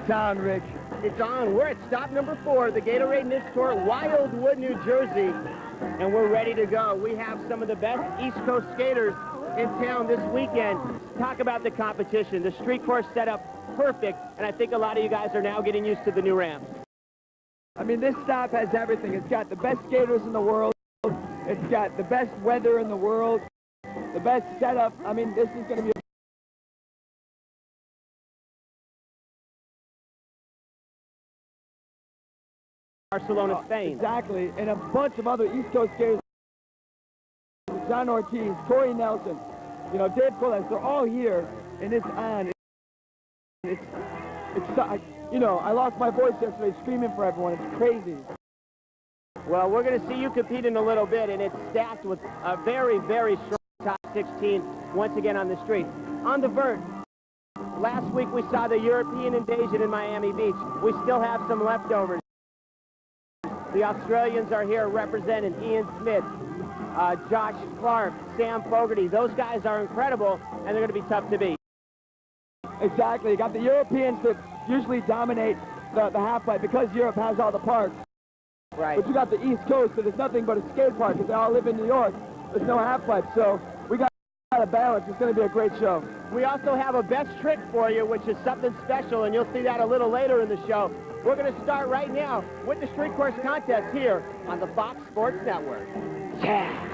It's on, Rick. It's on. We're at stop number 4, the Gatorade NISS Tour, Wildwood, New Jersey, and we're ready to go. We have some of the best East Coast skaters in town this weekend. Talk about the competition. The street course set up perfect, and I think a lot of you guys are now getting used to the new ramp. I mean, this stop has everything. It's got the best skaters in the world. It's got the best weather in the world, the best setup. I mean, this is going to be Barcelona, Spain. Exactly, and a bunch of other East Coast skaters. John Ortiz, Cory Nelson, you know, Dave Kollasch, they're all here, and it's on. It's you know, I lost my voice yesterday screaming for everyone. It's crazy. Well, we're going to see you compete in a little bit, and it's stacked with a very, very strong top 16 once again on the street. On the vert, last week we saw the European invasion in Miami Beach. We still have some leftovers. The Australians are here representing Iain Smith, Josh Clarke, Sam Fogarty. Those guys are incredible, and they're going to be tough to beat. Exactly. You got the Europeans that usually dominate the half-pipe because Europe has all the parks. Right. But you got the East Coast, so there's nothing but a skate park because they all live in New York. There's no half-pipe, so we got a balance. It's going to be a great show. We also have a best trick for you, which is something special, and you'll see that a little later in the show. We're going to start right now with the street course contest here on the Fox Sports Network. Yeah!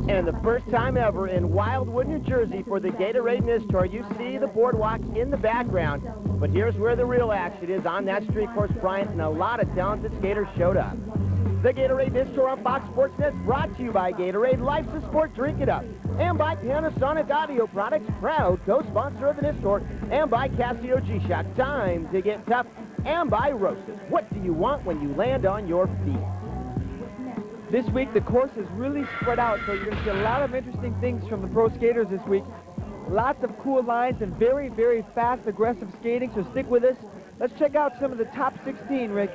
And the first time ever in Wildwood, New Jersey for the Gatorade NISS Tour, you see the boardwalk in the background. But here's where the real action is on that street course, Brian, and a lot of talented skaters showed up. The Gatorade NISS Tour on Fox Sports Net brought to you by Gatorade, life's a sport, drink it up. And by Panasonic Audio Products, proud co-sponsor of the NISS Tour. And by Casio G-Shock, time to get tough. And by Roasted, what do you want when you land on your feet? This week, the course is really spread out, so you're going to see a lot of interesting things from the pro skaters this week. Lots of cool lines and very, very fast, aggressive skating, so stick with us. Let's check out some of the top 16, Rick.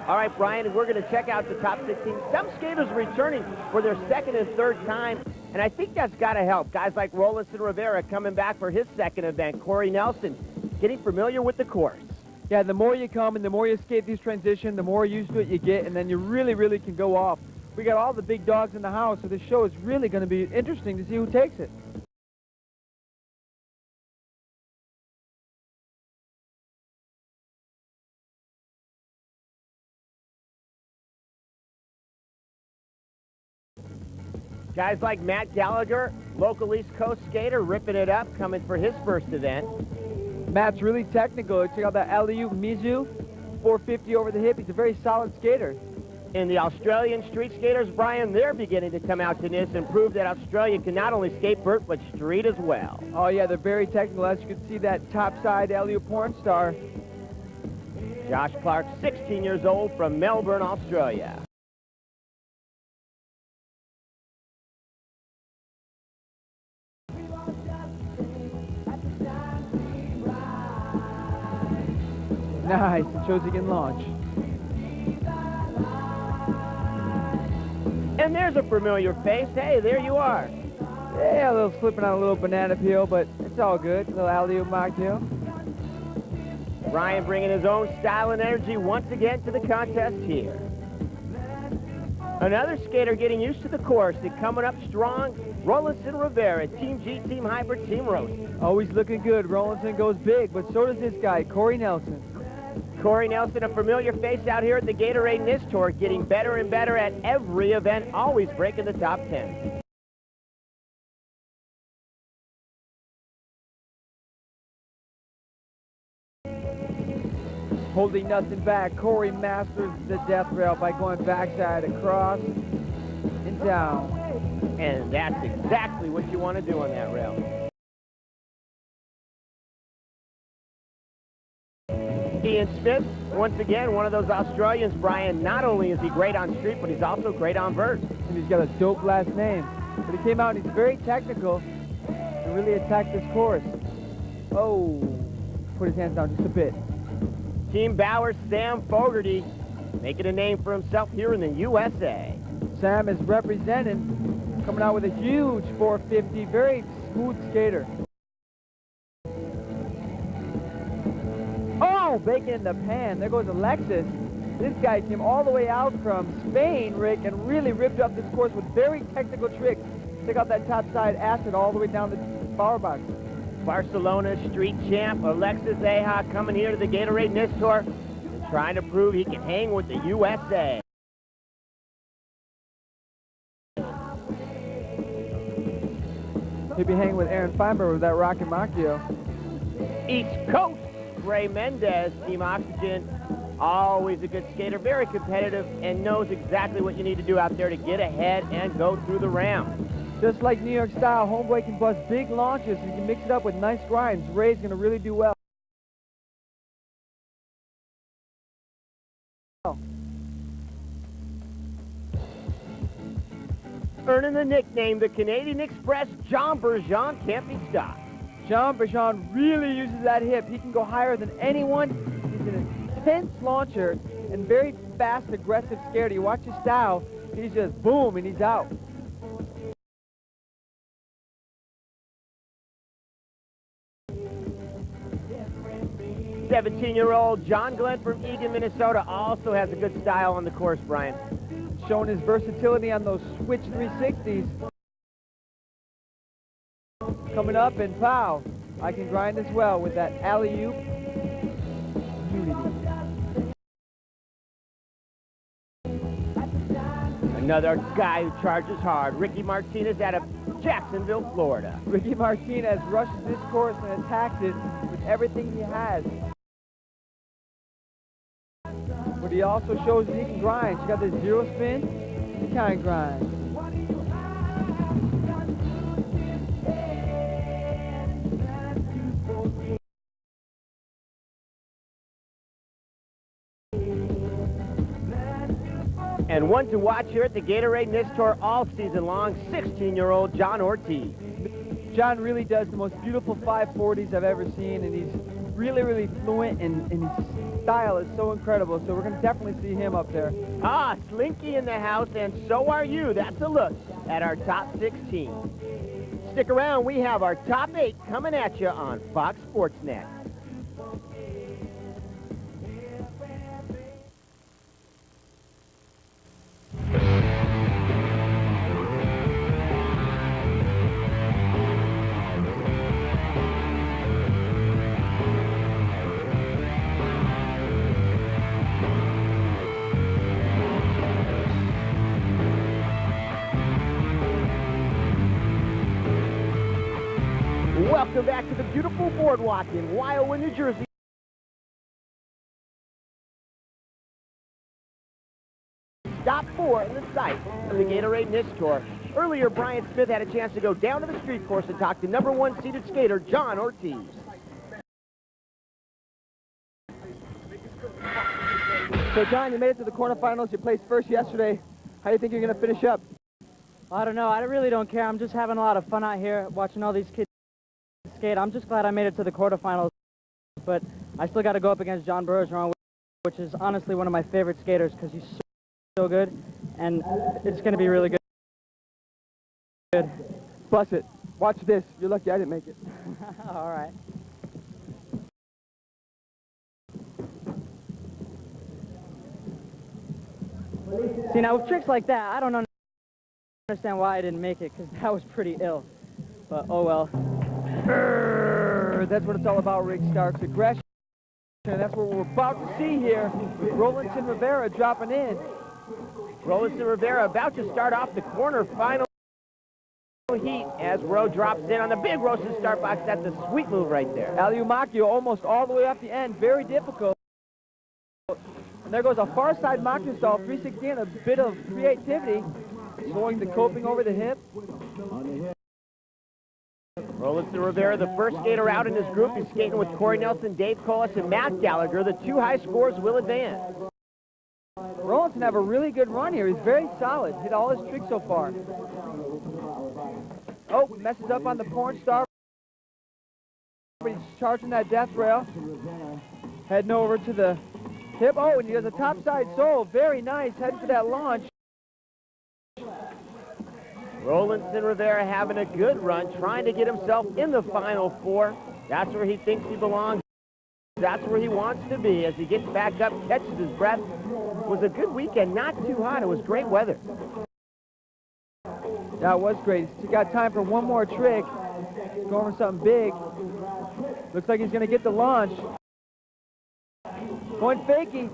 All right, Brian, we're going to check out the top 16. Some skaters returning for their second and third time, and I think that's got to help. Guys like Rawlinson Rivera coming back for his second event. Cory Nelson getting familiar with the course. Yeah, the more you come and the more you skate these transitions, the more used to it you get, and then you really, really can go off. We got all the big dogs in the house, so this show is really going to be interesting to see who takes it. Guys like Matt Gallagher, local East Coast skater, ripping it up, coming for his first event. Matt's really technical. Check out that alley-oop Mizu, 450 over the hip. He's a very solid skater. And the Australian street skaters, Brian, they're beginning to come out to NISS and prove that Australia can not only skate vert, but street as well. Oh, yeah, they're very technical. As you can see, that topside alley-oop porn star. Josh Clarke, 16 years old, from Melbourne, Australia. Nice, it shows he can launch. And there's a familiar face. Hey, there you are. Yeah, a little slipping on a little banana peel, but it's all good. A little alley-oop mocktail. Brian bringing his own style and energy once again to the contest here. Another skater getting used to the course and coming up strong, Rawlinson Rivera, Team G, Team Hybrid, Team Roast. Always looking good. Rawlinson goes big, but so does this guy, Cory Nelson. Cory Nelson, a familiar face out here at the Gatorade NISS Tour, getting better and better at every event, always breaking the top 10. Holding nothing back, Cory masters the death rail by going backside, across, and down. And that's exactly what you want to do on that rail. Iain Smith, once again, one of those Australians, Brian. Not only is he great on street, but he's also great on vert. And he's got a dope last name. But he came out and he's very technical and really attacked this course. Oh, put his hands down just a bit. Team Bauer, Sam Fogerty, making a name for himself here in the USA. Sam is representing, coming out with a huge 450, very smooth skater. Oh, bacon in the pan. There goes Alexis. This guy came all the way out from Spain, Rick, and really ripped up this course with very technical tricks. Check out that top side acid all the way down the power box. Barcelona street champ Alexis Ecija coming here to the Gatorade NISS Tour and trying to prove he can hang with the USA. He'll be hanging with Aaron Feinberg with that Rocket Macchio. East Coast, Ray Mendez, Team Oxygen, always a good skater, very competitive, and knows exactly what you need to do out there to get ahead and go through the round. Just like New York style, Homeboy can bust big launches and you can mix it up with nice grinds. Ray's going to really do well. Earning the nickname, the Canadian Express, John Bergeron can't be stopped. John Bergeron really uses that hip. He can go higher than anyone. He's an intense launcher and very fast, aggressive skater. You watch his style, he's just boom and he's out. 17-year-old John Glynn from Egan, Minnesota also has a good style on the course, Brian. Showing his versatility on those switch 360s. Coming up and pow. I can grind as well with that alley-oop unity. Another guy who charges hard, Ricky Martinez out of Jacksonville, Florida. Ricky Martinez rushes this course and attacks it with everything he has. But he also shows that he can grind. He's got this zero spin, he can grind. And one to watch here at the Gatorade NISS Tour all season long, 16-year-old John Ortiz. John really does the most beautiful 540s I've ever seen, and he's really, really fluent, and his style is so incredible, so we're going to definitely see him up there. Ah, Slinky in the house, and so are you. That's a look at our top 16. Stick around, we have our top 8 coming at you on Fox Sports Net. Welcome back to the beautiful boardwalk in Wildwood, New Jersey. Stop 4 in the sight of the Gatorade NISS Tour. Earlier, Brian Smith had a chance to go down to the street course and talk to #1 seeded skater John Ortiz. So, John, you made it to the quarterfinals. You placed first yesterday. How do you think you're going to finish up? I don't know. I really don't care. I'm just having a lot of fun out here watching all these kids skate. I'm just glad I made it to the quarterfinals, but I still got to go up against John Bergeron, which is honestly one of my favorite skaters because he's so good, and it's going to be really good. Bust it. Watch this. You're lucky I didn't make it. All right. See, now with tricks like that, I don't understand why I didn't make it, because that was pretty ill. But oh well. That's what it's all about, Rick Starks. Aggression. And that's what we're about to see here with Rawlinson Rivera dropping in. Rawlinson Rivera about to start off the corner final heat as Rowe drops in on the big roasted start box. That's a sweet move right there. Macchio almost all the way up the end. Very difficult. And there goes a far side Macchio stall, 360, and a bit of creativity. Slowing the coping over the hip. Rawlinson Rivera, the first skater out in his group. He's skating with Cory Nelson, Dave Kollasch, and Matt Gallagher. The 2 high scores will advance. Rawlinson have a really good run here. He's very solid. Hit all his tricks so far. Oh, messes up on the porn star. But he's charging that death rail. Heading over to the hip. Oh, and he does a topside sole. Very nice. Heading for that launch. Rawlinson Rivera having a good run, trying to get himself in the Final Four. That's where he thinks he belongs. That's where he wants to be as he gets back up, catches his breath. It was a good weekend, not too hot. It was great weather. Yeah, it was great. He's got time for one more trick. Going for something big. Looks like he's going to get the launch. Going fakey.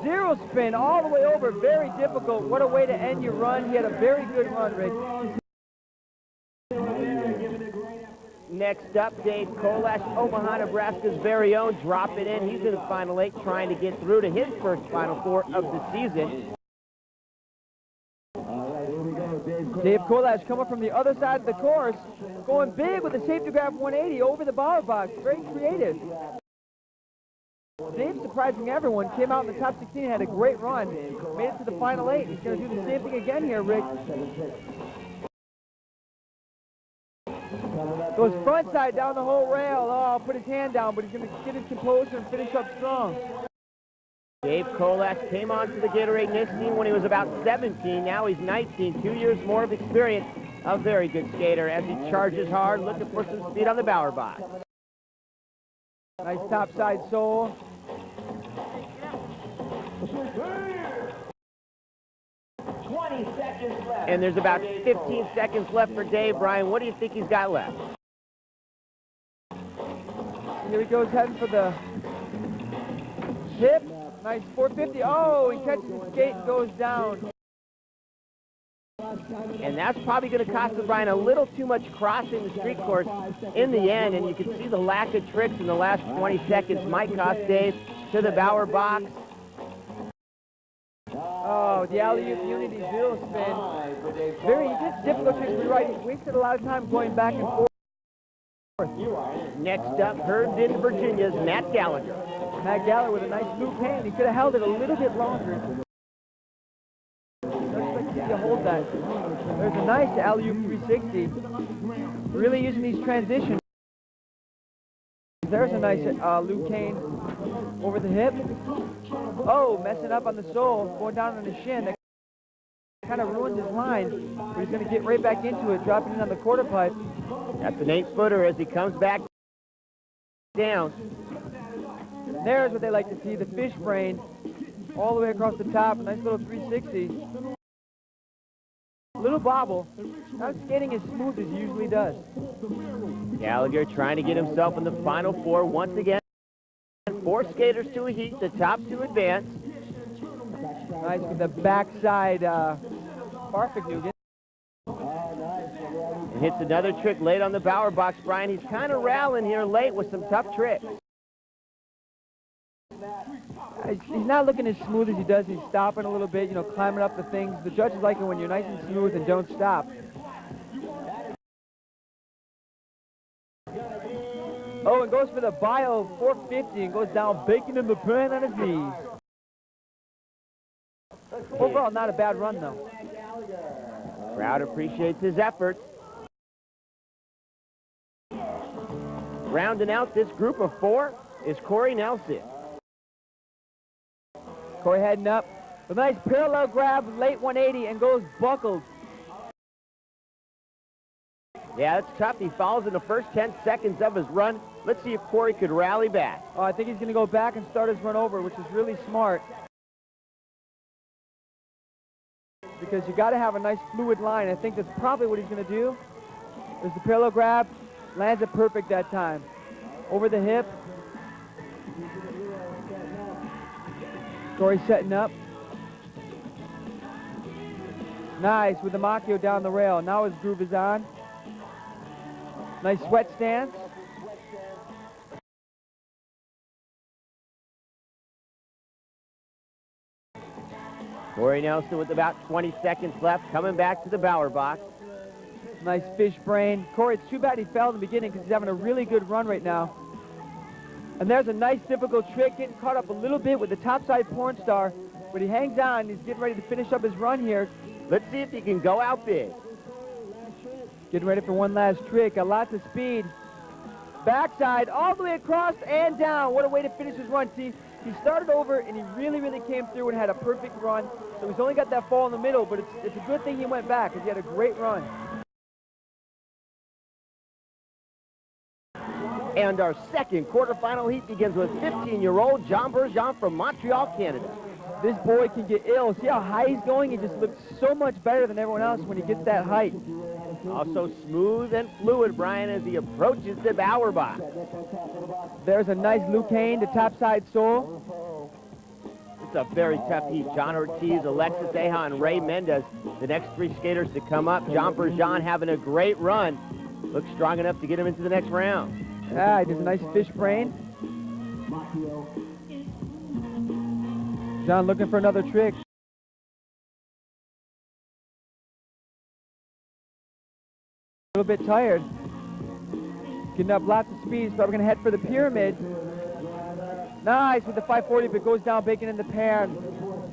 Zero spin all the way over. Very difficult. What a way to end your run. He had a very good run, Rick. Next up, Dave Kollasch, Omaha, Nebraska's very own, drop it in. He's in the Final 8 trying to get through to his first Final Four of the season. Dave Kollasch coming from the other side of the course, going big with a safety grab 180 over the bower box. Very creative. Dave, surprising everyone, came out in the top 16 and had a great run. Made it to the Final 8. He's going to do the same thing again here, Rick. Goes front side down the whole rail. Oh, put his hand down, but he's going to get his composure and finish up strong. Dave Kollasch came onto the Gatorade NISS team when he was about 17. Now he's 19, 2 years more of experience. A very good skater as he charges hard, looking for some speed on the bower box. Nice topside sole. And there's about 15 seconds left for Dave. Brian, what do you think he's got left? Here he goes, heading for the hip. Nice 450. Oh, he catches the skate and goes down. And that's probably going to cost Brian a little too much crossing the street course in the end. And you can see the lack of tricks in the last 20 seconds might cost Dave to the bower box. Oh, the alley-oop unity Gill spin. Very difficult tricks to rewrite. He wasted a lot of time going back and forth. Next up, Herndon, Virginia's Matt Gallagher. Matt Gallagher with a nice loop hand. He could have held it a little bit longer. Don't expect you to hold that. There's a nice alley-oop 360. Really using these transitions. There's a nice loop cane over the hip. Oh, messing up on the sole, going down on the shin. That kind of ruins his line, but he's going to get right back into it, dropping it on the quarter pipe. That's an 8-footer as he comes back down. There's what they like to see, the fish brain all the way across the top. A nice little 360. Little bobble. Not skating as smooth as he usually does. Gallagher trying to get himself in the Final Four once again. 4 skaters to a heat, the top 2 advance. Nice with the backside Barfignugan. And hits another trick late on the bower box, Brian. He's kind of rallying here late with some tough tricks. He's not looking as smooth as he does. He's stopping a little bit, you know, climbing up the things. The judges like it when you're nice and smooth and don't stop. Oh, and goes for the bio 450 and goes down baking in the pan on his knees. Overall, not a bad run, though. Crowd appreciates his efforts. Rounding out this group of 4 is Cory Nelson. Cory heading up with a nice parallel grab, late 180, and goes buckled. Yeah, that's tough. He follows in the first 10 seconds of his run. Let's see if Cory could rally back. Oh, I think he's going to go back and start his run over, which is really smart. Because you got to have a nice fluid line. I think that's probably what he's going to do. There's the parallel grab. Lands it perfect that time. Over the hip. Cory setting up. Nice with the Macchio down the rail. Now his groove is on. Nice sweat stance. Cory Nelson with about 20 seconds left, coming back to the bower box. Nice fish brain. Cory, it's too bad he fell in the beginning because he's having a really good run right now. And there's a nice difficult trick, getting caught up a little bit with the topside porn star, but he hangs on. He's getting ready to finish up his run here. Let's see if he can go out big. Getting ready for one last trick. Got lots of speed. Backside, all the way across and down. What a way to finish his run. See, he started over and he really, really came through and had a perfect run. So he's only got that fall in the middle, but it's a good thing he went back because he had a great run. And our second quarterfinal heat begins with 15-year-old John Bergeron from Montreal, Canada. This boy can get ill. See how high he's going? He just looks so much better than everyone else when he gets that height. Also smooth and fluid, Brian, as he approaches the Bower box. There's a nice Lucane to topside sole. It's a very tough heat. John Ortiz, Alexis, Ecija, and Ray Mendez, the next three skaters to come up. John Bergeron having a great run. Looks strong enough to get him into the next round. Ah, he does a nice fish brain. John looking for another trick. A little bit tired. Getting up lots of speed, so we're going to head for the pyramid. Nice with the 540, but goes down bacon in the pan.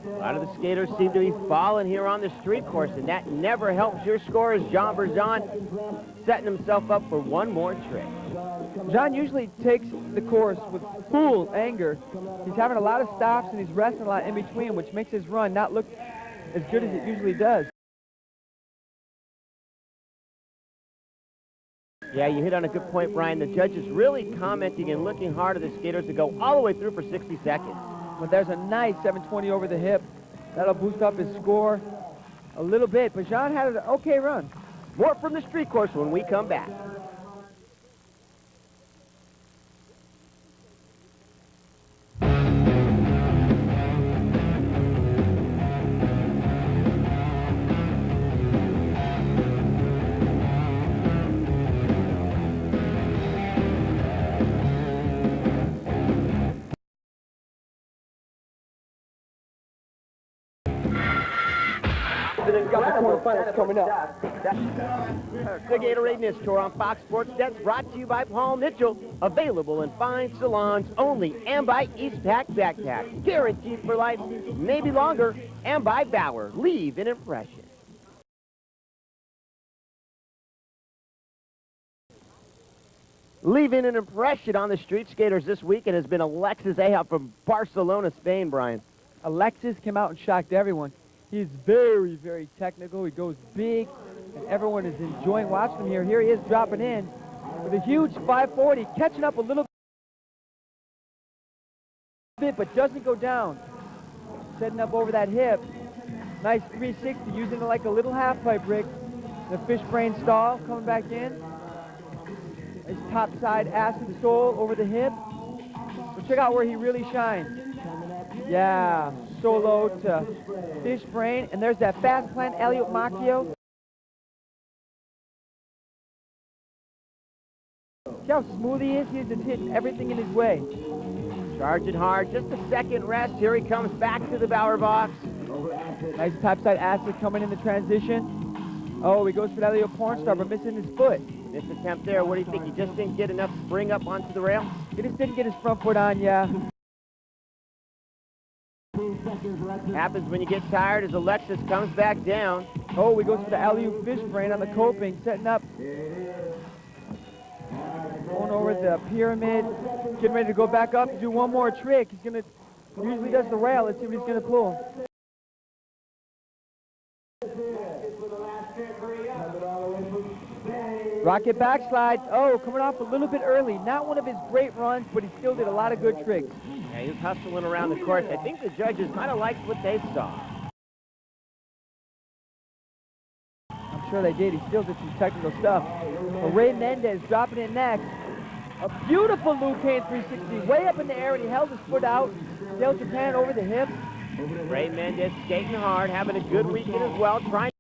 A lot of the skaters seem to be falling here on the street course, and that never helps your score as John Bergeron setting himself up for one more trick. John usually takes the course with full anger. He's having a lot of stops and he's resting a lot in between, which makes his run not look as good as it usually does. Yeah, you hit on a good point, Brian. The judges really commenting and looking hard at the skaters to go all the way through for 60 seconds. But there's a nice 720 over the hip. That'll boost up his score a little bit. But John had an okay run. More from the street course when we come back. Got the quarterfinals coming up. The Gatorade NISS Tour on Fox Sports Net's brought to you by Paul Mitchell. Available in fine salons only, and by Eastpak Backpack. Guaranteed for life, maybe longer, and by Bauer. Leave an impression. Leaving an impression on the street skaters this weekend has been Alexis Ecija from Barcelona, Spain, Brian. Alexis came out and shocked everyone. He's very, very technical. He goes big, and everyone is enjoying watching him here. Here he is dropping in with a huge 540, catching up a little bit, but doesn't go down. Setting up over that hip. Nice 360, using it like a little half-pipe rig. The fish brain stall coming back in. Nice topside acid sole over the hip. So check out where he really shines. Yeah, solo to fish brain, and there's that fast plant Elliot Macchio. See how smooth he is? He's just hitting everything in his way. Charging hard, just a second rest. Here he comes back to the Bauer box. Nice topside acid coming in the transition. Oh, he goes for that Elliot Pornstar, but missing his foot. Missed attempt there. What do you think? He just didn't get enough spring up onto the rail? He just didn't get his front foot on, yeah. Happens when you get tired as Alexis comes back down. Oh, he goes for the alley-oop fish brain on the coping, setting up. Going over the pyramid, getting ready to go back up to do one more trick. He's gonna, usually does the rail. Let's see what he's gonna pull. Rocket backslide. Oh, coming off a little bit early. Not one of his great runs, but he still did a lot of good tricks. Yeah, he was hustling around the course. I think the judges might have liked what they saw. I'm sure they did. He still did some technical stuff. But Ray Mendez dropping it next. A beautiful Lucane 360, way up in the air, and he held his foot out. Sailed Japan over the hip. Ray Mendez skating hard, having a good weekend as well, trying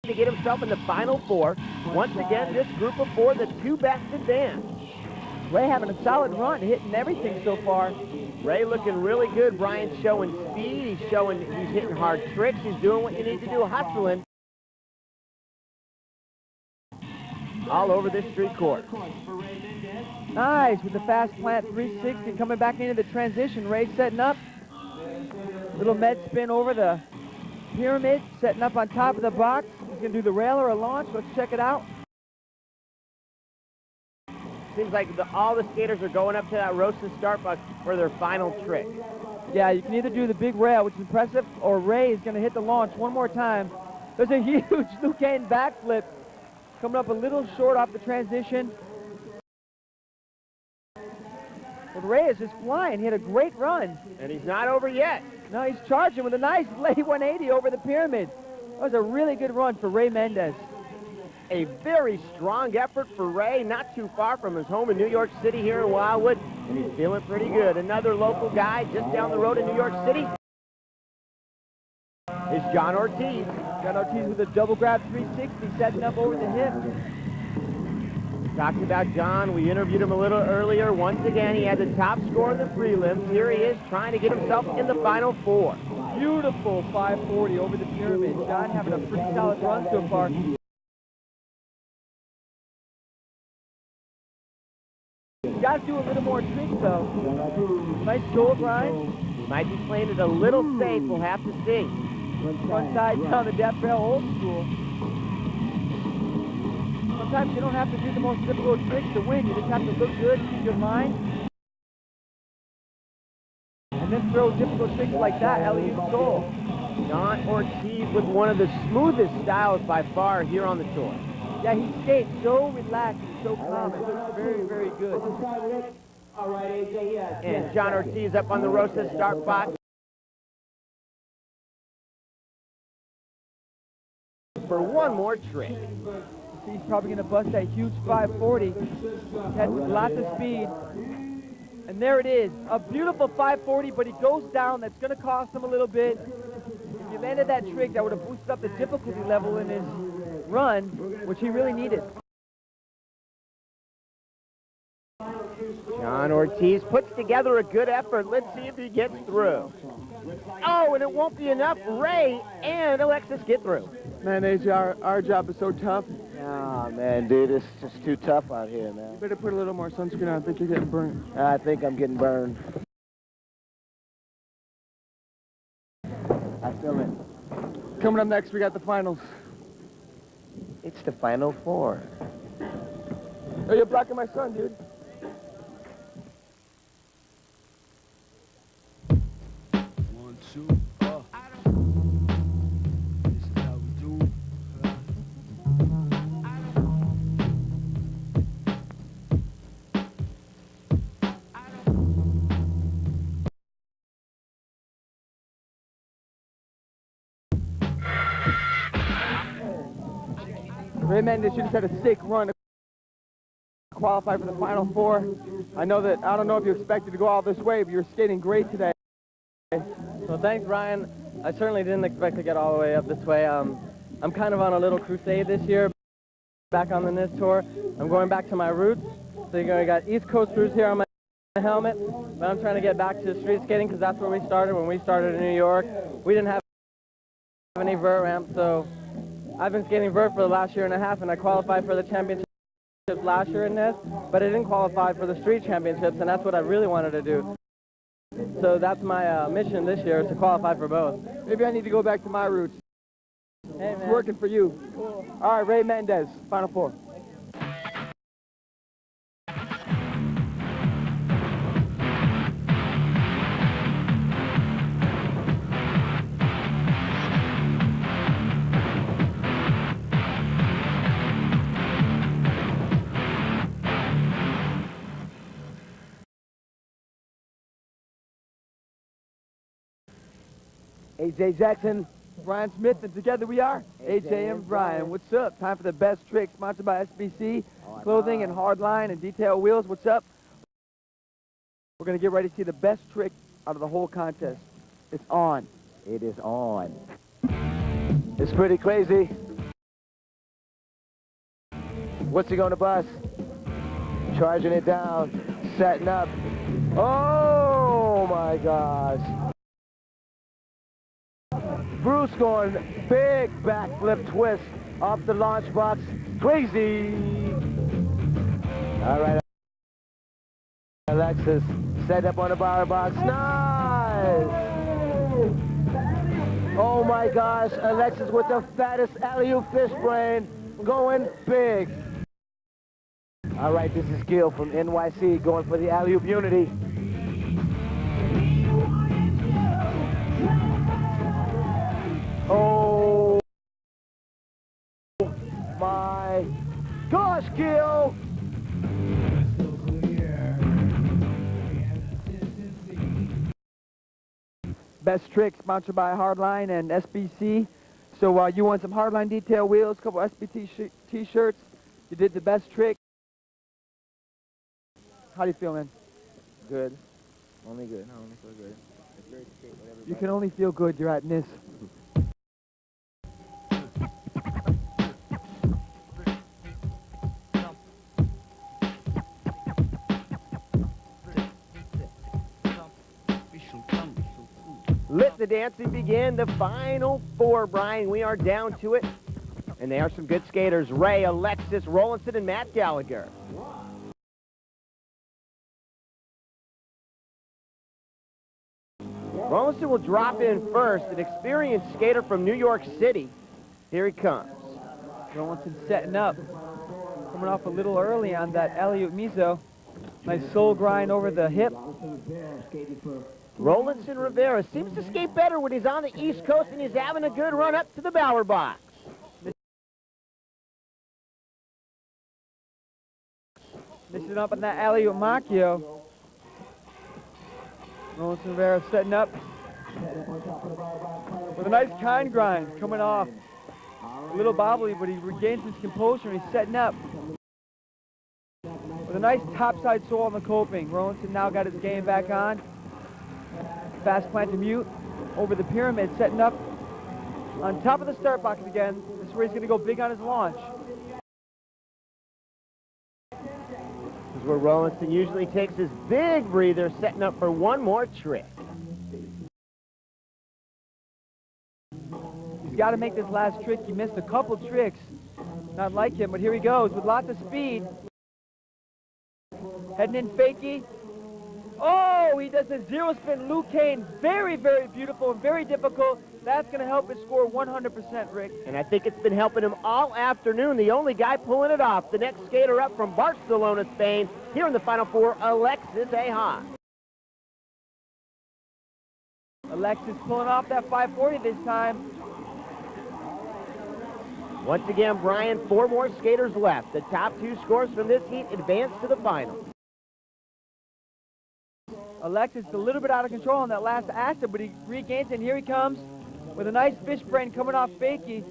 to get himself in the final four. Once again, this group of four, the two best advance. Ray having a solid run, hitting everything so far. Ray looking really good. Brian showing speed. He's showing he's hitting hard tricks. He's doing what you need to do, hustling. All over this street court. Nice with the fast plant 360 coming back into the transition. Ray setting up. Little med spin over the pyramid, setting up on top of the box. He's going to do the rail or a launch. Let's check it out. Seems like all the skaters are going up to that roasted start bus for their final trick. Yeah, you can either do the big rail, which is impressive, or Ray is going to hit the launch one more time. There's a huge Luke Iain backflip coming up a little short off the transition. But Ray is just flying. He had a great run. And he's not over yet. Now he's charging with a nice late 180 over the pyramid. That was a really good run for Ray Mendez. A very strong effort for Ray, not too far from his home in New York City here in Wildwood, and he's feeling pretty good. Another local guy just down the road in New York City is John Ortiz. John Ortiz with a double grab 360, setting up over the hip. Talked about John. We interviewed him a little earlier. Once again, he had the top score in the prelims. Here he is trying to get himself in the final four. Beautiful 540 over the pyramid. John having a pretty solid run so far. Got to do a little more tricks though. Nice shoulder grind. He might be playing it a little safe. We'll have to see. Front side down the death rail, old school. Sometimes you don't have to do the most difficult tricks to win. You just have to look good, keep your mind. And then throw difficult tricks like that, alley-oop soul. John Ortiz with one of the smoothest styles by far here on the tour. Yeah, he skates so relaxed and so calm. It looks very, very good. All right, AJ, yes. And John Ortiz up on the roasted start box for one more trick. He's probably going to bust that huge 540. He had lots of speed. And there it is. A beautiful 540, but he goes down. That's going to cost him a little bit. If he landed that trick, that would have boosted up the difficulty level in his run, which he really needed. John Ortiz puts together a good effort. Let's see if he gets through. Oh, and it won't be enough. Ray and Alexis get through. Man, AJ, our job is so tough. Oh, man, dude, it's just too tough out here, man. You better put a little more sunscreen on. I think you're getting burned. I think I'm getting burned. I feel it. Coming up next, we got the finals. It's the final four. Oh, you're blocking my son, dude. One, two, this is how we do. Ray Mendez, you just had a sick run to qualify for the Final Four. I don't know if you expected to go all this way, but you're skating great today. So thanks, Brian. I certainly didn't expect to get all the way up this way. I'm kind of on a little crusade this year, back on the NISS tour. I'm going back to my roots. So I got East Coast roots here on my helmet, but I'm trying to get back to street skating because that's where we started. When we started in New York, we didn't have any vert ramps, so I've been skating vert for the last year and a half, and I qualified for the championships last year in NISS, but I didn't qualify for the street championships, and that's what I really wanted to do. So that's my mission this year, is to qualify for both. Maybe I need to go back to my roots. Hey, It's man. working for you. Cool. All right, Ray Mendez, Final Four. AJ Jackson. Brian Smith, and together we are AJ and Brian. What's up? Time for the best trick, sponsored by SBC Clothing and Hardline and Detail Wheels. What's up? We're going to get ready to see the best trick out of the whole contest. It's on. It is on. It's pretty crazy. What's he going to bust? Charging it down, setting up. Oh my gosh. Bruce going big backflip twist off the launch box. Crazy. All right. Alexis set up on the bar box. Nice. Oh my gosh. Alexis with the fattest alley-oop fish brain going big. All right, this is Gill from NYC going for the alley-oop unity. Oh my gosh, Gill! Best Trick, sponsored by Hardline and SBC. So you want some Hardline detail wheels, a couple SBT t-shirts. You did the Best Trick. How do you feel, man? Good. Only good. I only feel good. You can only feel good. You're at NISS. Let the dancing begin. The final four, Brian. We are down to it. And they are some good skaters. Ray, Alexis, Rawlinson, and Matt Gallagher. Rawlinson will drop in first, an experienced skater from New York City. Here he comes. Rawlinson setting up. Coming off a little early on that alley-oop miso. Nice soul grind over the hip. Rawlinson Rivera seems to skate better when he's on the East Coast, and he's having a good run up to the Bower box. Missing up on that alley-oop Macchio. Rawlinson Rivera setting up with a nice kind grind coming off. A little bobbly, but he regains his composure and he's setting up with a nice topside soul on the coping. Rawlinson now got his game back on. Fast plant to mute over the pyramid, setting up on top of the start box again. This is where he's going to go big on his launch. This is where Rawlinson usually takes his big breather, setting up for one more trick. He's got to make this last trick. He missed a couple tricks. Not like him, but here he goes with lots of speed. Heading in fakie. Oh, he does a zero spin Luke Kane. Very, very beautiful and very difficult. That's going to help his score 100%, Rick. And I think it's been helping him all afternoon. The only guy pulling it off, the next skater up from Barcelona, Spain. Here in the Final Four, Alexis Ecija. Alexis pulling off that 540 this time. Once again, Brian, 4 more skaters left. The top 2 scores from this heat advance to the final. Alexis a little bit out of control on that last acid, but he regains it, and here he comes with a nice fish brain coming off fakie.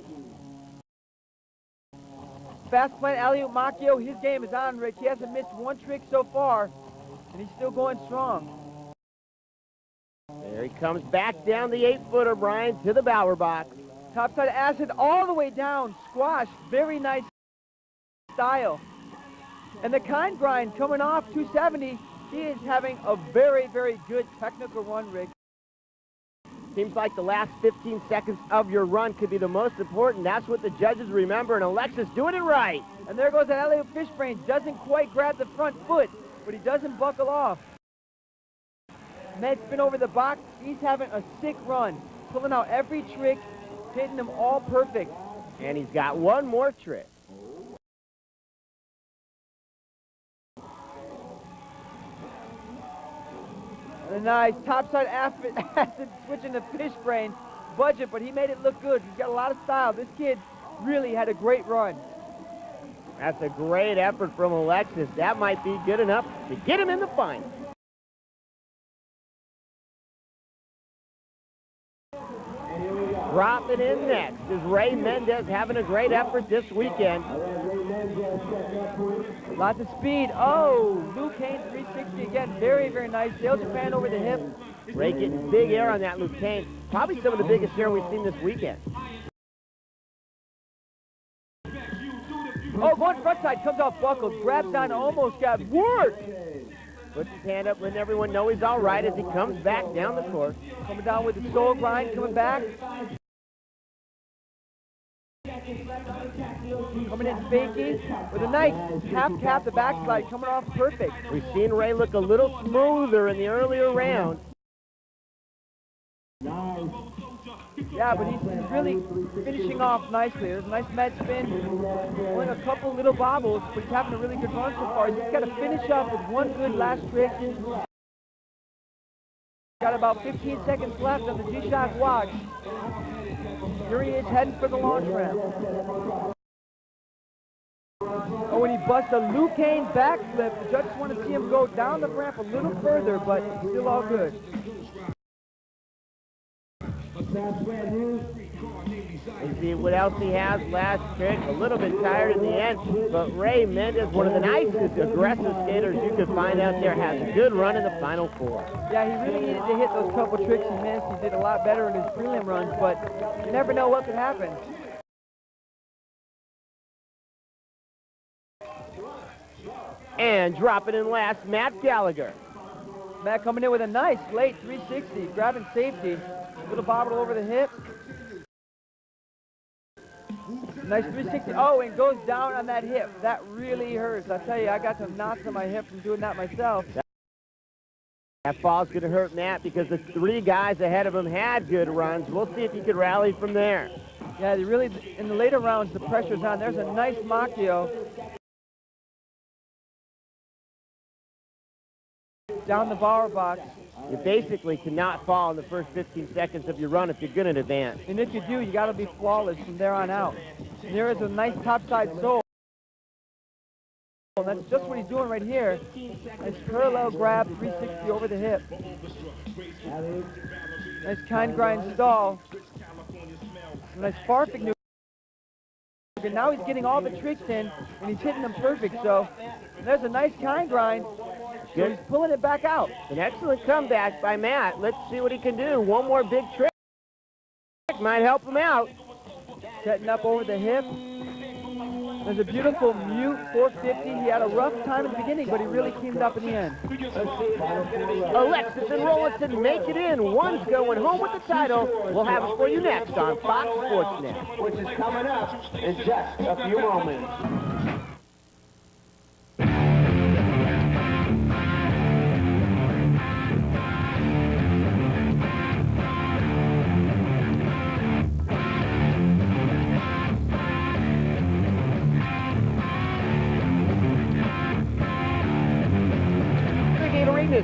Fast plant alley-oop Macchio, his game is on, Rick. He hasn't missed one trick so far, and he's still going strong. There he comes back down the 8-footer, Brian, to the Bower box. Topside acid all the way down, squash, very nice style. And the kind grind coming off 270, he is having a very, very good technical run, Rick. Seems like the last 15 seconds of your run could be the most important. That's what the judges remember, and Alexis doing it right. And there goes that alley-oop fish brain. Doesn't quite grab the front foot, but he doesn't buckle off. Med spin over the box. He's having a sick run, pulling out every trick, hitting them all perfect. And he's got one more trick. And a nice topside acid switching the fish brain budget, but he made it look good. He's got a lot of style. This kid really had a great run. That's a great effort from Alexis. That might be good enough to get him in the final. Dropping in next is Ray Mendez, having a great effort this weekend. Lots of speed. Oh, Luke Kane 360 again. Very, very nice. Sail Japan over the hip. Ray getting big air on that Luke Kane. Probably some of the biggest air we've seen this weekend. Oh, going frontside, comes off buckled, grabs on, almost got worked. Puts his hand up, letting everyone know he's all right as he comes back down the court. Coming down with the soul grind, coming back. Coming in fakie with a nice half cap, the backslide coming off perfect. We've seen Ray look a little smoother in the earlier round. Yeah, but he's really finishing off nicely. There's a nice med spin, only a couple little bobbles, but he's having a really good run so far. He's just got to finish up with one good last trick. Got about 15 seconds left on the G-Shock watch. Here he is heading for the launch ramp. Oh, and he busts a Lucane backflip. The judges want to see him go down the ramp a little further, but still all good. Let's see what else he has. Last trick, a little bit tired in the end, but Ray Mendez, one of the nicest aggressive skaters you could find out there, has a good run in the Final Four. Yeah, he really needed to hit those couple tricks he missed. He did a lot better in his prelim runs, but you never know what could happen. And dropping in last, Matt Gallagher. Matt coming in with a nice late 360, grabbing safety. Little bobble over the hip. Nice 360. Oh, and goes down on that hip. That really hurts. I tell you, I got some knots on my hip from doing that myself. That fall's going to hurt Matt because the three guys ahead of him had good runs. We'll see if he could rally from there. Yeah, they really, in the later rounds, the pressure's on. There's a nice Macchio. Down the bar box. You basically cannot fall in the first 15 seconds of your run if you're going to advance. And if you do, you got to be flawless from there on out. And there is a nice topside sole. And that's just what he's doing right here. Nice parallel grab, 360 over the hip. Nice kind grind stall. Nice far figure. And now he's getting all the tricks in, and he's hitting them perfect. So there's a nice kind grind. So he's pulling it back out. An excellent comeback by Matt. Let's see what he can do. One more big trick might help him out. Setting up over the hip. There's a beautiful mute 450. He had a rough time at the beginning, but he really cleaned it up in the end. Alexis and Rawlinson make it in. One's going home with the title. We'll have it for you next on Fox Sports Net. Which is coming up in just a few moments.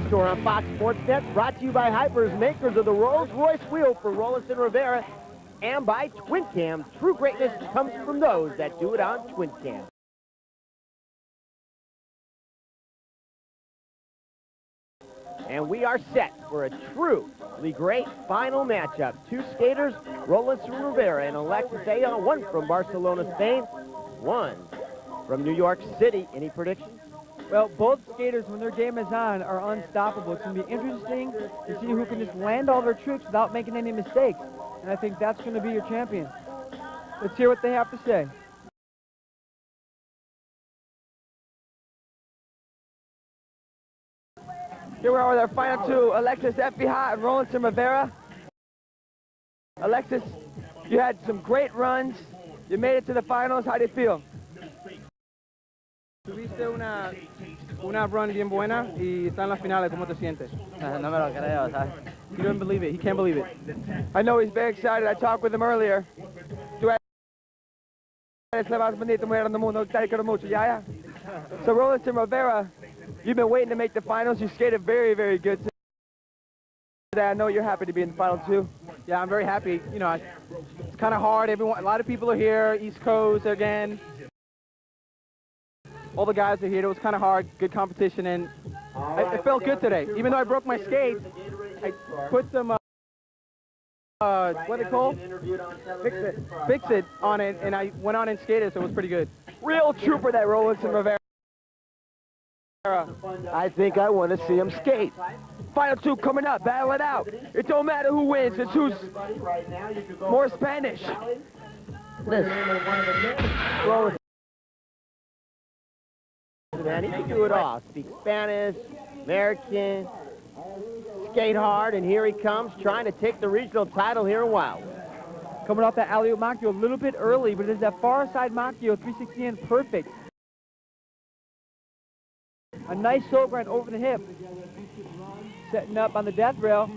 Store on Fox Sports Net, brought to you by Hypers, makers of the Rolls-Royce wheel for Rawlinson Rivera, and by Twin Cam. True greatness comes from those that do it on Twin Cam. And we are set for a truly great final matchup. Two skaters, Rawlinson Rivera and Alexis, Iain, one from Barcelona, Spain, one from New York City. Any predictions? Well, both skaters, when their game is on, are unstoppable. It's going to be interesting to see who can just land all their tricks without making any mistakes. And I think that's going to be your champion. Let's hear what they have to say. Here we are with our final two, Alexis Epihot and Rawlinson Rivera. Alexis, you had some great runs. You made it to the finals. How do you feel? Tuviste una run bien buena y está en la finales. ¿Cómo te sientes? No me lo creo, ¿sabes? He doesn't believe it. He can't believe it. I know he's very excited. I talked with him earlier. So Rawlinson Rivera, you've been waiting to make the finals. You skated very, very good today. I know you're happy to be in the final too. Yeah, I'm very happy. You know, it's kind of hard. A lot of people are here. East Coast again. All the guys are here. It was kind of hard. Good competition, and it felt good today. Even though I broke my skates, I put some what they call fix it on it, and I went on and skated, so it was pretty good. Real trooper, that Rawlinson Rivera. I think I want to see him skate. Final two coming up. Battle it out. It don't matter who wins. It's who's more Spanish. Rawlinson. Man, he can do it all. Speak Spanish, American, skate hard, and here he comes trying to take the regional title here in Wildwood. Coming off that alley-oop Macchio a little bit early, but it's that far side Macchio, 360 in, perfect. A nice soul grind over the hip. Setting up on the death rail.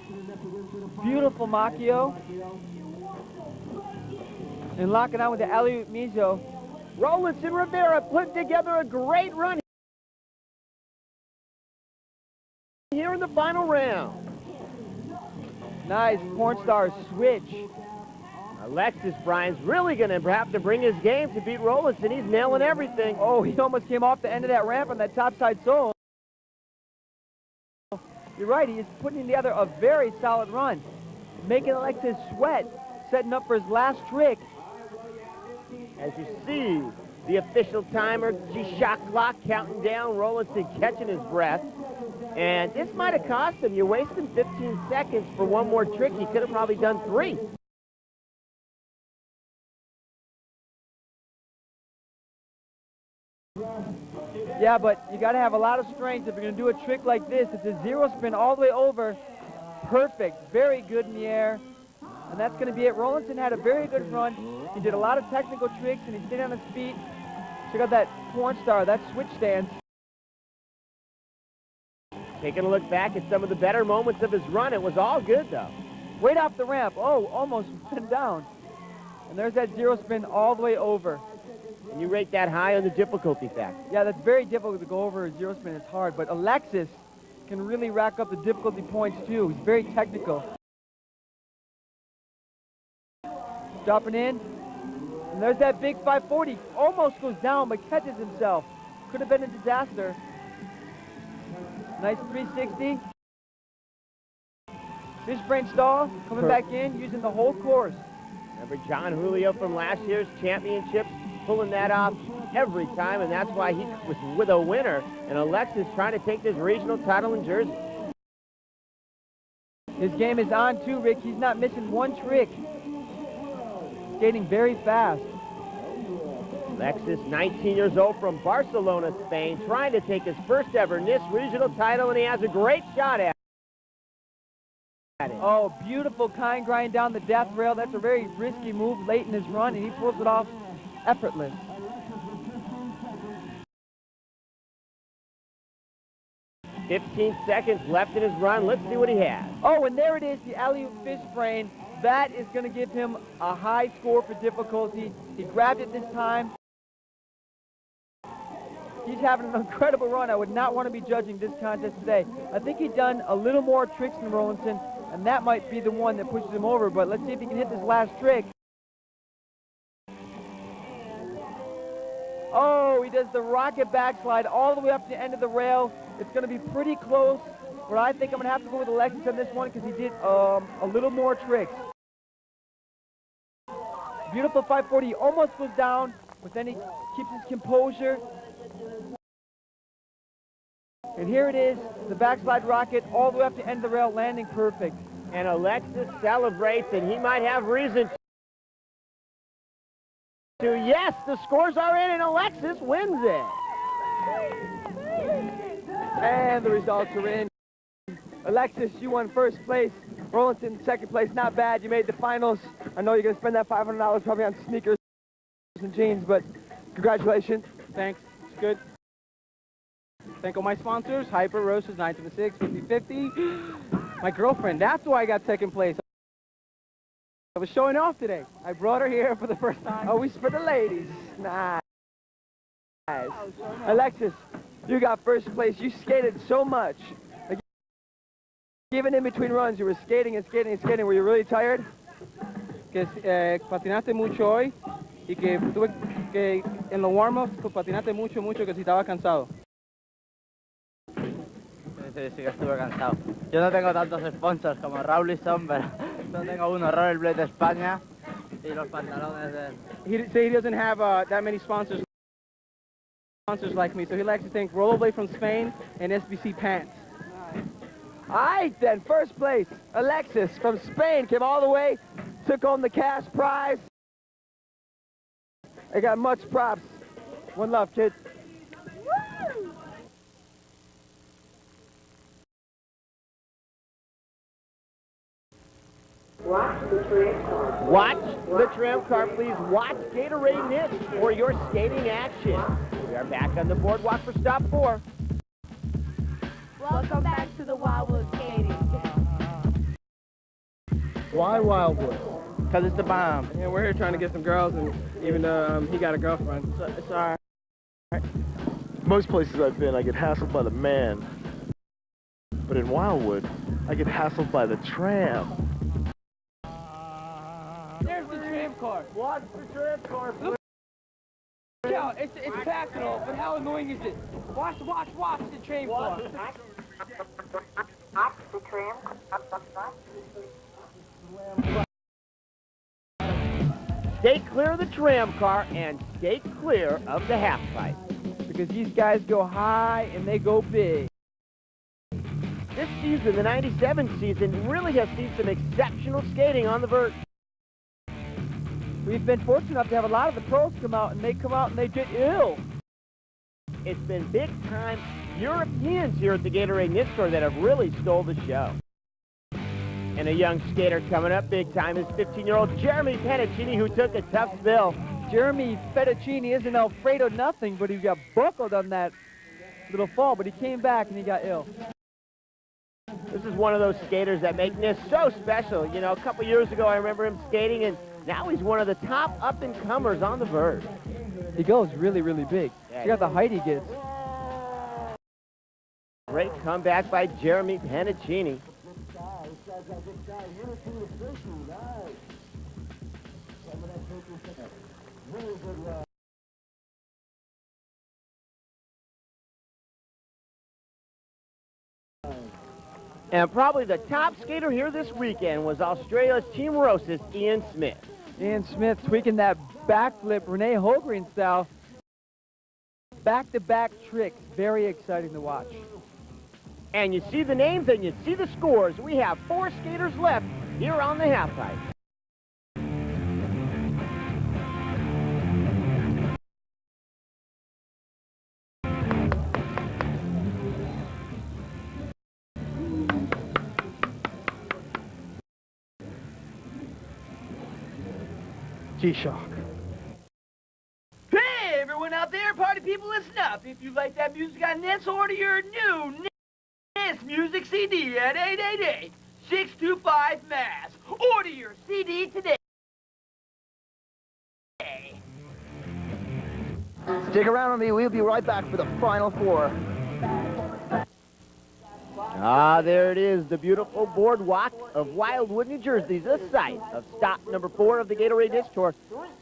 Beautiful Macchio. And locking on with the alley-oop Mizo. Rawlinson Rivera put together a great run here in the final round. Nice porn star switch. Alexis Bryan's really going to have to bring his game to beat Rawlinson. He's nailing everything. Oh, he almost came off the end of that ramp on that topside sole. You're right, he is putting together a very solid run. Making Alexis sweat, setting up for his last trick. As you see, the official timer, G-Shock clock counting down, Rawlinson catching his breath. And this might have cost him. You're wasting 15 seconds for one more trick. He could have probably done 3. Yeah, but you got to have a lot of strength if you're going to do a trick like this. It's a zero spin all the way over. Perfect. Very good in the air. And that's going to be it. Rawlinson had a very good run. He did a lot of technical tricks, and he stayed on his feet. Check out that porn star, that switch stance. Taking a look back at some of the better moments of his run, it was all good, though. Right off the ramp. Oh, almost went down. And there's that zero spin all the way over. And you rate that high on the difficulty factor. Yeah, that's very difficult to go over a zero spin. It's hard. But Alexis can really rack up the difficulty points, too. He's very technical. Dropping in. And there's that big 540. Almost goes down, but catches himself. Could have been a disaster. Nice 360. Fish brain stall, coming back in, using the whole course. Remember John Julio from last year's championships, pulling that off every time, and that's why he was with a winner. And Alexis trying to take this regional title in Jersey. His game is on too, Rick. He's not missing one trick. Skating very fast. Alexis, 19 years old from Barcelona, Spain, trying to take his first ever NISS regional title, and he has a great shot at it. Oh, beautiful kind grind down the death rail. That's a very risky move late in his run, and he pulls it off effortless. "15 seconds left in his run. Let's see what he has." Oh, and there it is, the alley-oop fish brain. That is going to give him a high score for difficulty. He grabbed it this time. He's having an incredible run. I would not want to be judging this contest today. I think he's done a little more tricks than Rawlinson, and that might be the one that pushes him over. But let's see if he can hit this last trick. Oh, he does the rocket backslide all the way up to the end of the rail. It's going to be pretty close, but I think I'm going to have to go with Alexis on this one because he did a little more tricks. Beautiful 540, almost goes down, but then he keeps his composure. And here it is, the backslide rocket all the way up to the end of the rail, landing perfect. And Alexis celebrates, and he might have reason to. Yes, the scores are in, and Alexis wins it. And the results are in. Alexis, you won first place. Rawlinson, second place. Not bad. You made the finals. I know you're going to spend that $500 probably on sneakers and jeans, but congratulations. Thanks. It's good. Thank all my sponsors. Hyper, Roasters, 976, 5050. My girlfriend. That's why I got second place. I was showing off today. I brought her here for the first time. Always for the ladies. Nice. Alexis, you got first place. You skated so much. Like, even in between runs, you were skating and skating and skating. Were you really tired? Que patinaste mucho hoy y que tuve que en los warm-ups patinaste mucho que si estaba cansado. Sí, que estuve cansado. Yo no tengo tantos sponsors como Rawlinson, pero no tengo uno, Rollerblade de España y los pantalones de... He doesn't have that many sponsors like me, so he likes to thank Rollerblade from Spain and SBC Pants. All right, then. First place, Alexis from Spain came all the way, took home the cash prize. They got much props. One love, kids. Watch the tram car, please. Watch Gatorade NISS for your skating action. We are back on the boardwalk for stop 4. Welcome back to the Wildwood skating. Why Wildwood? Because it's the bomb. And we're here trying to get some girls, and even though he got a girlfriend. So it's all right. Most places I've been, I get hassled by the man. But in Wildwood, I get hassled by the tram. There's the tram car. Watch the tram car, please. Look out, it's packed and all, but how annoying is it? Watch the tram car. Watch the tram. Stay clear of the tram car and stay clear of the half pipe. Because these guys go high and they go big. This season, the 97 season, really has seen some exceptional skating on the vert. We've been fortunate enough to have a lot of the pros come out, and they come out and they get ill. It's been big-time Europeans here at the Gatorade NISS Tour that have really stole the show. And a young skater coming up big time is 15-year-old Jeremy Pennacchini, who took a tough spill. Jeremy Pennacchini isn't afraid of nothing, but he got buckled on that little fall, but he came back and he got ill. This is one of those skaters that make NISS so special. You know, a couple years ago, I remember him skating, and now he's one of the top up-and-comers on the vert. He goes really, really big. You got the height he gets. Great comeback by Jeremy Pennacchini. And probably the top skater here this weekend was Australia's Team Rosa's Iain Smith. Iain Smith tweaking that backflip Renee Holgren style. Back-to-back trick. Very exciting to watch. And you see the names and you see the scores. We have 4 skaters left here on the halfpipe. G-Shock. Hey, everyone out there, party people, listen up. If you like that music on NISS, order your new NISS music CD at 888-625-MASS. Order your CD today. Stick around with me. We'll be right back for the final 4. Ah, there it is, the beautiful boardwalk of Wildwood, New Jersey, the site of stop number 4 of the Gatorade NISS Tour.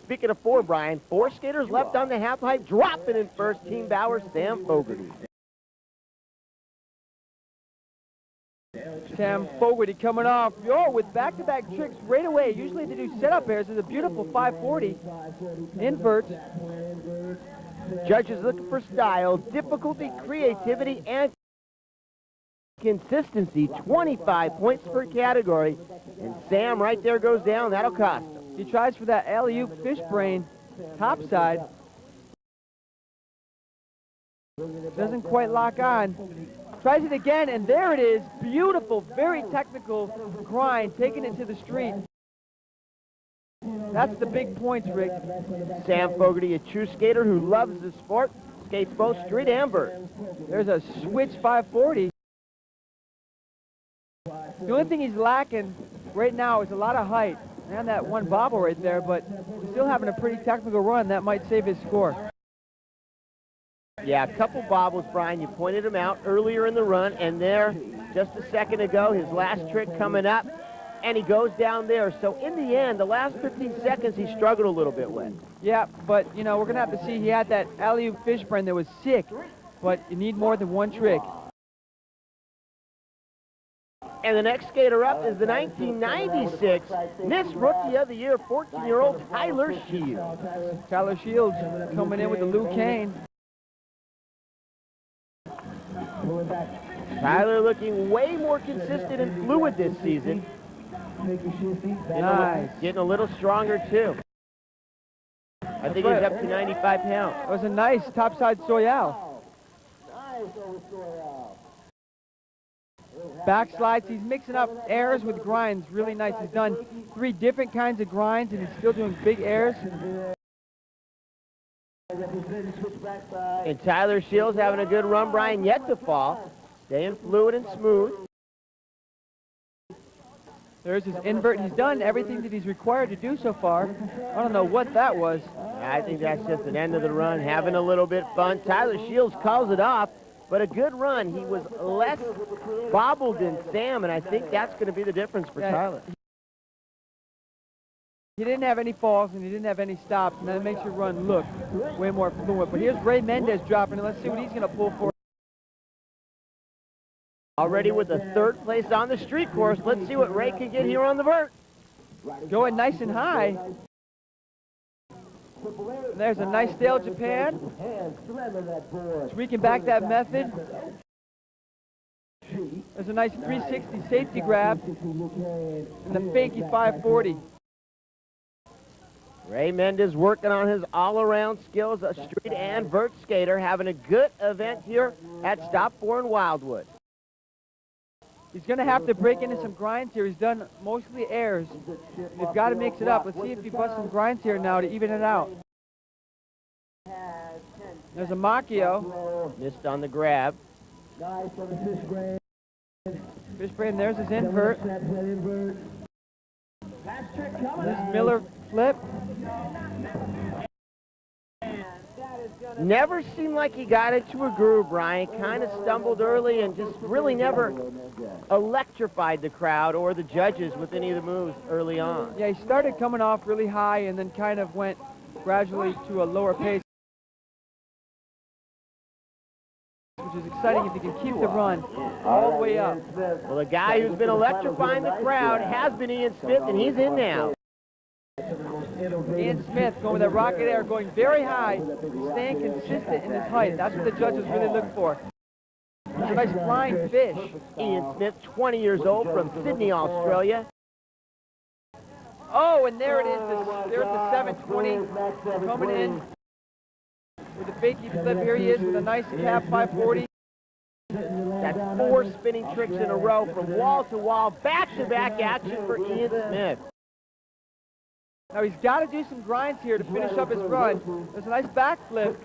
Speaking of 4, Brian, 4 skaters left on the halfpipe, dropping in first, Team Bauer, Sam Fogarty. Sam Fogarty coming off, with back-to-back tricks right away. Usually they do setup airs. It's a beautiful 540 invert. Judges looking for style, difficulty, creativity, and consistency. 25 points per category. And Sam right there goes down. That'll cost him. He tries for that alley-oop fish brain topside. Doesn't quite lock on. Tries it again, and there it is. Beautiful, very technical grind, taking it to the street. That's the big points, Rick. Sam Fogarty, a true skater who loves the sport, skates both street and vert. There's a switch 540. The only thing he's lacking right now is a lot of height. And that one bobble right there, but he's still having a pretty technical run. That might save his score. Yeah, a couple bobbles, Brian. You pointed him out earlier in the run, and there, just a second ago, his last trick coming up, and he goes down there. So in the end, the last 15 seconds, he struggled a little bit with. Yeah, but, you know, we're going to have to see. He had that alley-oop fish brain that was sick, but you need more than one trick. And the next skater up is the 1996 NISS Rookie of the Year, 14-year-old Tyler Shields. Tyler Shields coming in with the Lou Kane. Tyler looking way more consistent and fluid this season. Nice. Getting a little stronger, too. I think he's up to 95 pounds. That was a nice topside Soyal. Backslides, he's mixing up airs with grinds, really nice. He's done 3 different kinds of grinds, and he's still doing big airs. And Tyler Shields having a good run, Brian, yet to fall. Staying fluid and smooth. There's his invert. He's done everything that he's required to do so far. I don't know what that was. I think that's just an end of the run, having a little bit fun. Tyler Shields calls it off, but a good run. He was less bobbled than Sam, and I think that's going to be the difference for Tyler. He didn't have any falls, and he didn't have any stops, and that makes your run look way more fluent. But here's Ray Mendez dropping it. Let's see what he's going to pull for. Already with the third place on the street course. Let's see what Ray can get here on the vert. Going nice and high. There's a nice Dale Japan. Tweaking back that method. There's a nice 360 safety grab. And the fakey 540. Ray Mendez working on his all-around skills, a street and vert skater, having a good event here at Stop 4 in Wildwood. He's going to have to break into some grinds here. He's done mostly airs. They've got to mix it up. Let's see if he busts some grinds here now to even it out. There's a Macchio. Missed on the grab. Fish brain, there's his invert. This Miller flip. Never seemed like he got into a groove, Brian. Kind of stumbled early and just really never electrified the crowd or the judges with any of the moves early on. Yeah, he started coming off really high and then kind of went gradually to a lower pace, which is exciting if he can keep the run all the way up. Well, the guy who's been electrifying the crowd has been Iain Smith, and he's in now. Iain Smith going with that rocket air, going very high, staying consistent in his height. That's what the judges really look for. It's a nice flying fish. Iain Smith, 20 years old, from Sydney, Australia. Oh, and there it is. There's the 720 coming in with the fakey flip. Here he is with a nice cap 540. That's 4 spinning tricks in a row from wall to wall, back-to-back action for Iain Smith. Now he's got to do some grinds here to finish up his run. There's a nice backflip.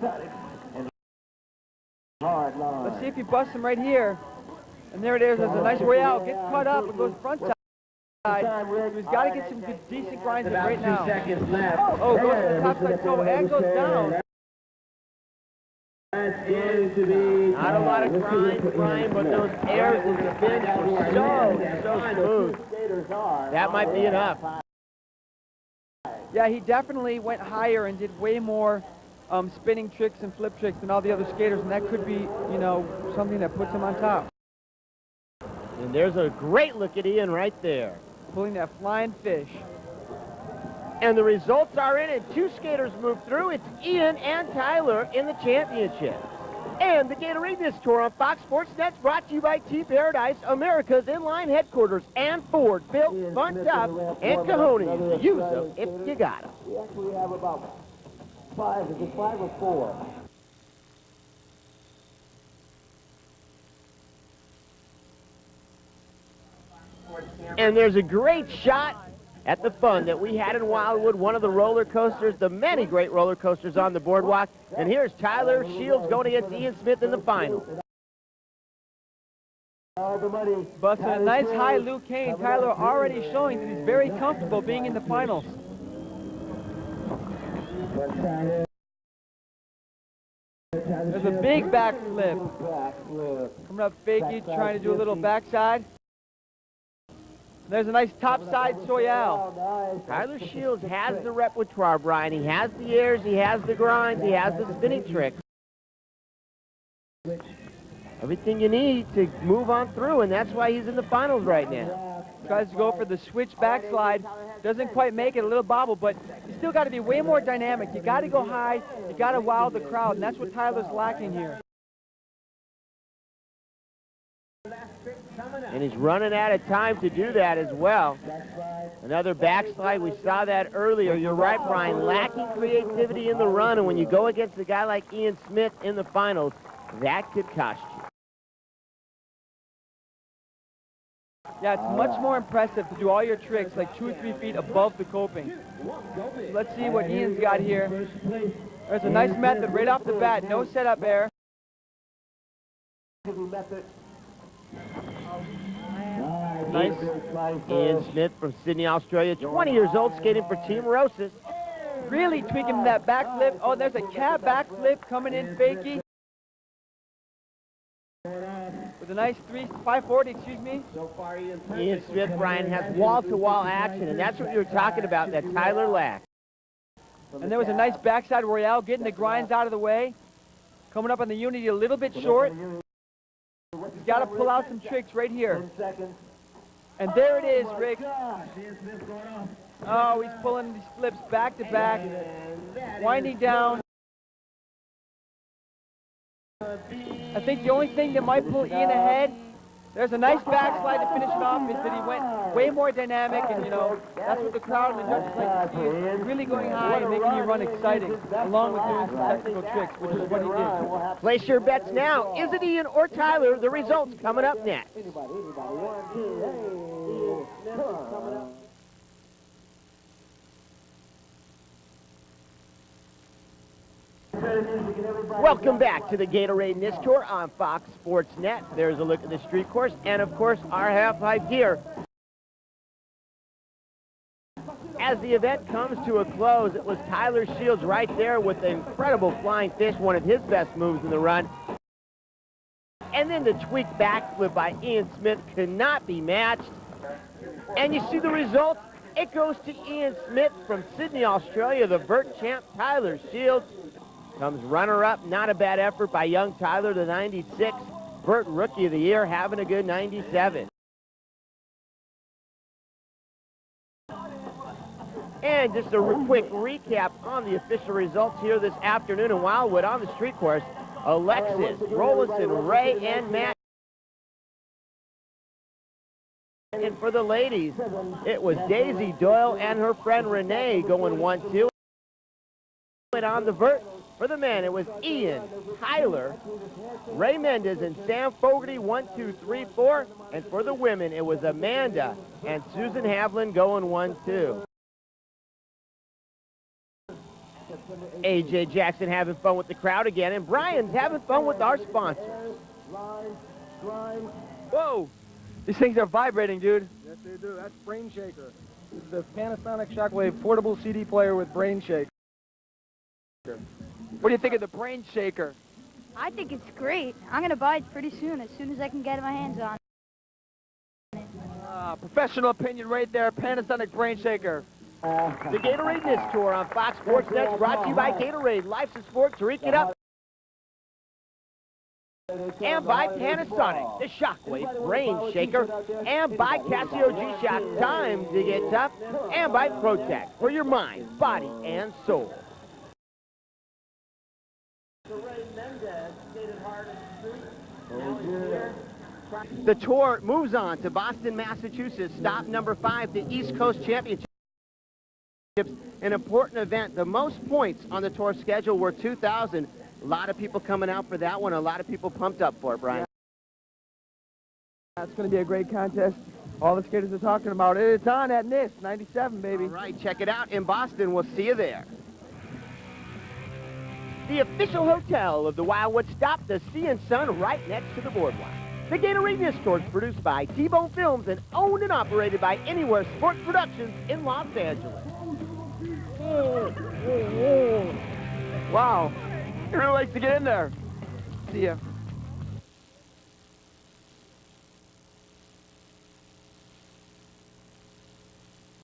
Let's see if he busts him right here. And there it is. There's a nice way out. Gets cut up and goes front side. So he's got to get some good, decent grinds in right now. Oh, goes to the top side toe and goes down. Not a lot of grinds, Brian, but those airs and spins were so smooth. That might be enough. Yeah, he definitely went higher and did way more spinning tricks and flip tricks than all the other skaters, and that could be, you know, something that puts him on top. And there's a great look at Iain right there. Pulling that flying fish. And the results are in, and 2 skaters move through. It's Iain and Tyler in the championship. And the Gatorade NISS Tour on Fox Sports Net's brought to you by T-Paradise, America's inline headquarters, and Ford, built, bunt up, and cojones. Use them if you got them. We actually have about 5, is it 5 or 4? And there's a great shot at the fun that we had in Wildwood, one of the roller coasters, the many great roller coasters on the boardwalk. And here's Tyler Shields going against Iain Smith in the final. Busting a nice high Luke Kane. Tyler already showing that he's very comfortable being in the finals. There's a big backflip. Coming up fakey, trying to do a little backside. There's a nice topside Soyal. Tyler Shields has the repertoire, Brian. He has the airs, he has the grinds, he has the spinning tricks. Everything you need to move on through, and that's why he's in the finals right now. Tries to go for the switch backslide. Doesn't quite make it, a little bobble, but you still got to be way more dynamic. You got to go high, you got to wow the crowd, and that's what Tyler's lacking here. And he's running out of time to do that as well. Another backslide. We saw that earlier. You're right, Brian. Lacking creativity in the run, and when you go against a guy like Iain Smith in the finals, that could cost you. Yeah, it's much more impressive to do all your tricks like 2 or 3 feet above the coping. So let's see what Iain's got here. There's a nice method right off the bat. No setup air. Nice. Iain Smith from Sydney, Australia, 20 years old, skating for Team Rosas. Really tweaking that backflip. Oh, there's a cab backflip coming in fakey. With a nice 540, excuse me. Iain Smith, Brian, has wall-to-wall action, and that's what you were talking about, that Tyler lacked. And there was a nice backside Royale, getting the grinds out of the way. Coming up on the Unity a little bit short. He's got to pull out some tricks right here. And there it is, Rick. Oh, he's pulling these flips back to back, winding down. I think the only thing that might pull Iain ahead, there's a nice backslide to finish it off, is that he went way more dynamic, and you know, that's what the crowd and the judges like to see, is really going high and making you run exciting, along with doing some technical tricks, which is what he did. Place your bets now. Is it Iain or Tyler? The results coming up next. Welcome back to the Gatorade NISS Tour on Fox Sports Net. There's a look at the street course and, of course, our half-pipe gear. As the event comes to a close, it was Tyler Shields right there with the incredible flying fish, one of his best moves in the run. And then the tweaked backflip by Iain Smith could not be matched. And you see the result? It goes to Iain Smith from Sydney, Australia, the Vert champ, Tyler Shields. Comes runner-up, not a bad effort by young Tyler, the 96. Vert Rookie of the Year, having a good 97. And just a quick recap on the official results here this afternoon in Wildwood on the street course. Alexis, Rawlinson, Ray, and Matt. And for the ladies, it was Daisy, Doyle, and her friend Renee going 1-2. And on the Vert, for the men, it was Iain, Tyler, Ray Mendez, and Sam Fogarty, 1, 2, 3, 4. And for the women, it was Amanda and Susan Havlin going 1, 2. AJ Jackson having fun with the crowd again, and Brian's having fun with our sponsors. Whoa! These things are vibrating, dude. Yes, they do. That's Brain Shaker. This is the Panasonic Shockwave portable CD player with Brain Shaker. What do you think of the Brain Shaker? I think it's great. I'm going to buy it pretty soon as I can get my hands on it. Professional opinion right there, Panasonic Brain Shaker. The Gatorade NISS Tour on Fox Sports Net is brought to you by Gatorade. Life's a sport, drink it up. And by Panasonic, the Shockwave Brain Shaker. And by Casio G-Shock, time to get tough. And by ProTech, for your mind, body, and soul. The tour moves on to Boston, Massachusetts, stop number 5, the East Coast Championship. An important event. The most points on the tour schedule were 2,000. A lot of people coming out for that one. A lot of people pumped up for it, Brian. It's going to be a great contest. All the skaters are talking about it. It's on at NISS, 97, baby. All right, check it out in Boston. We'll see you there. The official hotel of the Wildwood stop, the Sea and Sun, right next to the boardwalk. The Gatorade NISS Tour is produced by T-Bone Films and owned and operated by Anywhere Sports Productions in Los Angeles. Wow. He really likes to get in there. See ya.